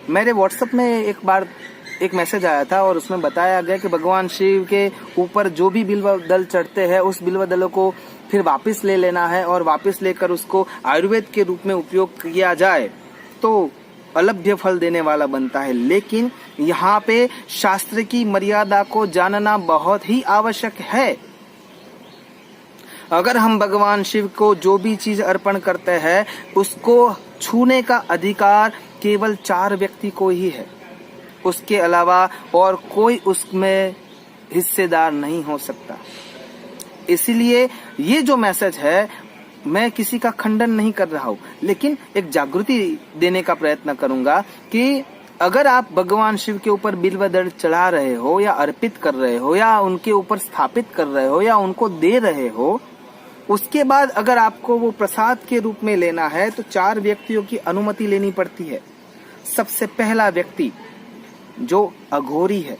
मेरे व्हाट्सएप में एक बार एक मैसेज आया था और उसमें बताया गया कि भगवान शिव के ऊपर जो भी बिल्व दल चढ़ते हैं उस बिल्व दलों को फिर वापस ले लेना है और वापस लेकर उसको आयुर्वेद के रूप में उपयोग किया जाए तो अलभ्य फल देने वाला बनता है। लेकिन यहाँ पे शास्त्र की मर्यादा को जानना बहुत ही आवश्यक है। अगर हम भगवान शिव को जो भी चीज अर्पण करते हैं उसको छूने का अधिकार केवल 4 व्यक्ति को ही है, उसके अलावा और कोई उसमें हिस्सेदार नहीं हो सकता। इसलिए ये जो मैसेज है मैं किसी का खंडन नहीं कर रहा हूँ, लेकिन एक जागृति देने का प्रयत्न करूंगा कि अगर आप भगवान शिव के ऊपर बिल्व दल चढ़ा रहे हो या अर्पित कर रहे हो या उनके ऊपर स्थापित कर रहे हो या उनको दे रहे हो, उसके बाद अगर आपको वो प्रसाद के रूप में लेना है तो 4 व्यक्तियों की अनुमति लेनी पड़ती है। सबसे पहला व्यक्ति जो अघोरी है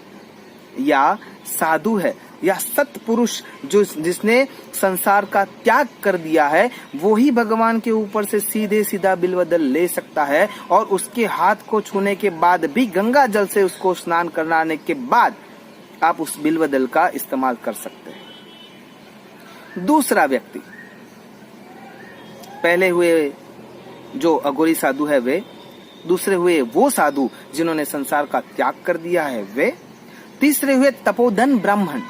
या साधु है या सत्पुरुष जो जिसने संसार का त्याग कर दिया है, वो ही भगवान के ऊपर से सीधे सीधा बिल्व दल ले सकता है और उसके हाथ को छूने के बाद भी गंगा जल से उसको स्नान कराने के बाद आप उस बिल्व दल का इस्तेमाल कर सकते हैं। दूसरा व्यक्ति, पहले हुए जो अघोरी साधु है वे, दूसरे हुए वो साधु जिन्होंने संसार का त्याग कर दिया है वे, तीसरे हुए तपोधन ब्राह्मण।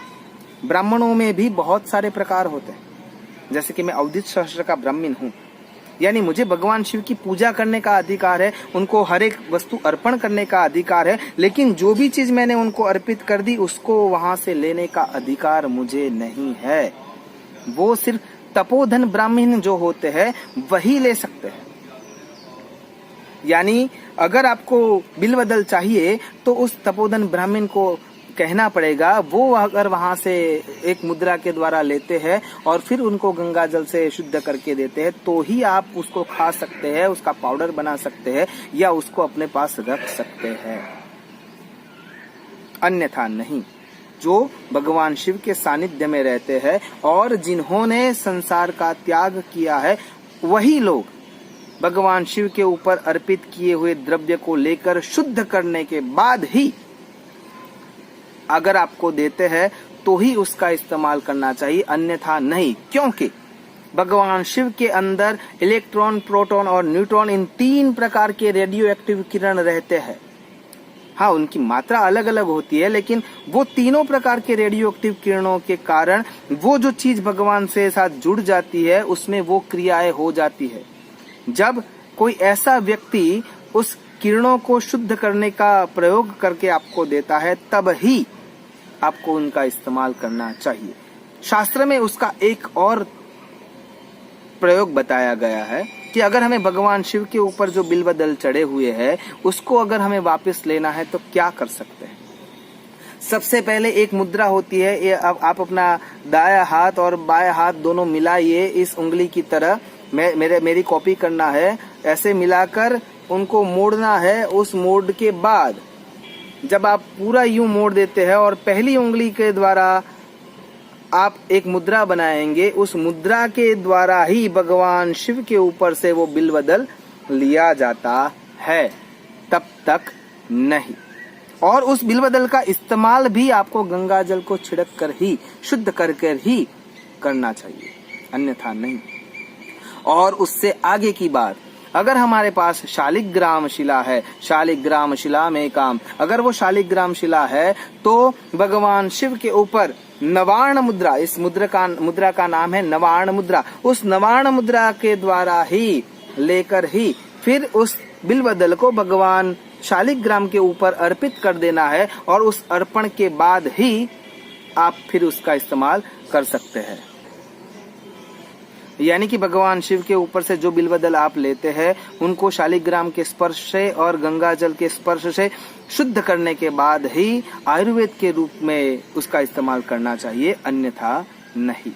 ब्राह्मणों में भी बहुत सारे प्रकार होते हैं, जैसे कि मैं अवधूत सहस्त्र का ब्राह्मण हूँ, यानी मुझे भगवान शिव की पूजा करने का अधिकार है, उनको हर एक वस्तु अर्पण करने का अधिकार है, लेकिन जो भी चीज मैंने उनको अर्पित कर दी उसको वहां से लेने का अधिकार मुझे नहीं है। वो सिर्फ तपोधन ब्राह्मण जो होते हैं वही ले सकते हैं। यानी अगर आपको बिल्व दल चाहिए तो उस तपोधन ब्राह्मण को कहना पड़ेगा, वो अगर वहां से एक मुद्रा के द्वारा लेते हैं और फिर उनको गंगा जल से शुद्ध करके देते हैं तो ही आप उसको खा सकते हैं, उसका पाउडर बना सकते हैं या उसको अपने पास रख सकते हैं, अन्यथा नहीं। जो भगवान शिव के सानिध्य में रहते हैं और जिन्होंने संसार का त्याग किया है वही लोग भगवान शिव के ऊपर अर्पित किए हुए द्रव्य को लेकर शुद्ध करने के बाद ही अगर आपको देते हैं तो ही उसका इस्तेमाल करना चाहिए, अन्यथा नहीं। क्योंकि भगवान शिव के अंदर इलेक्ट्रॉन, प्रोटॉन और न्यूट्रॉन इन 3 प्रकार के रेडियो एक्टिव किरण रहते हैं। हाँ, उनकी मात्रा अलग अलग होती है, लेकिन वो तीनों प्रकार के रेडियो एक्टिव किरणों के कारण वो जो चीज भगवान से साथ जुड़ जाती है उसमें वो क्रियाएं हो जाती है। जब कोई ऐसा व्यक्ति उस किरणों को शुद्ध करने का प्रयोग करके आपको देता है तब ही आपको उनका इस्तेमाल करना चाहिए। शास्त्र में उसका एक और प्रयोग बताया गया है कि अगर हमें भगवान शिव के ऊपर जो बिल्व दल चढ़े हुए हैं उसको अगर हमें वापस लेना है तो क्या कर सकते हैं। सबसे पहले एक मुद्रा होती है, ये आप अपना दाया हाथ और बाया हाथ दोनों मिलाइए इस उंगली की तरह, मेरी कॉपी करना है, ऐसे मिलाकर उनको मोड़ना है। उस मोड़ के बाद जब आप पूरा यूं मोड़ देते हैं और पहली उंगली के द्वारा आप एक मुद्रा बनाएंगे, उस मुद्रा के द्वारा ही भगवान शिव के ऊपर से वो बिल्व दल लिया जाता है, तब तक नहीं। और उस बिल्व दल का इस्तेमाल भी आपको गंगा जल को छिड़क कर ही, शुद्ध कर ही करना चाहिए, अन्यथा नहीं। और उससे आगे की बात, अगर हमारे पास शालिग्राम शिला है, शालिग्राम शिला में काम, अगर वो शालिग्राम शिला है तो भगवान शिव के ऊपर नवार्ण मुद्रा, इस मुद्रा का नाम है नवार्ण मुद्रा, उस नवार्ण मुद्रा के द्वारा ही लेकर ही फिर उस बिल्व दल को भगवान शालिग्राम के ऊपर अर्पित कर देना है और उस अर्पण के बाद ही आप फिर उसका इस्तेमाल कर सकते हैं। यानी कि भगवान शिव के ऊपर से जो बिल्व दल आप लेते हैं उनको शालिग्राम के स्पर्श से और गंगा जल के स्पर्श से शुद्ध करने के बाद ही आयुर्वेद के रूप में उसका इस्तेमाल करना चाहिए, अन्यथा नहीं।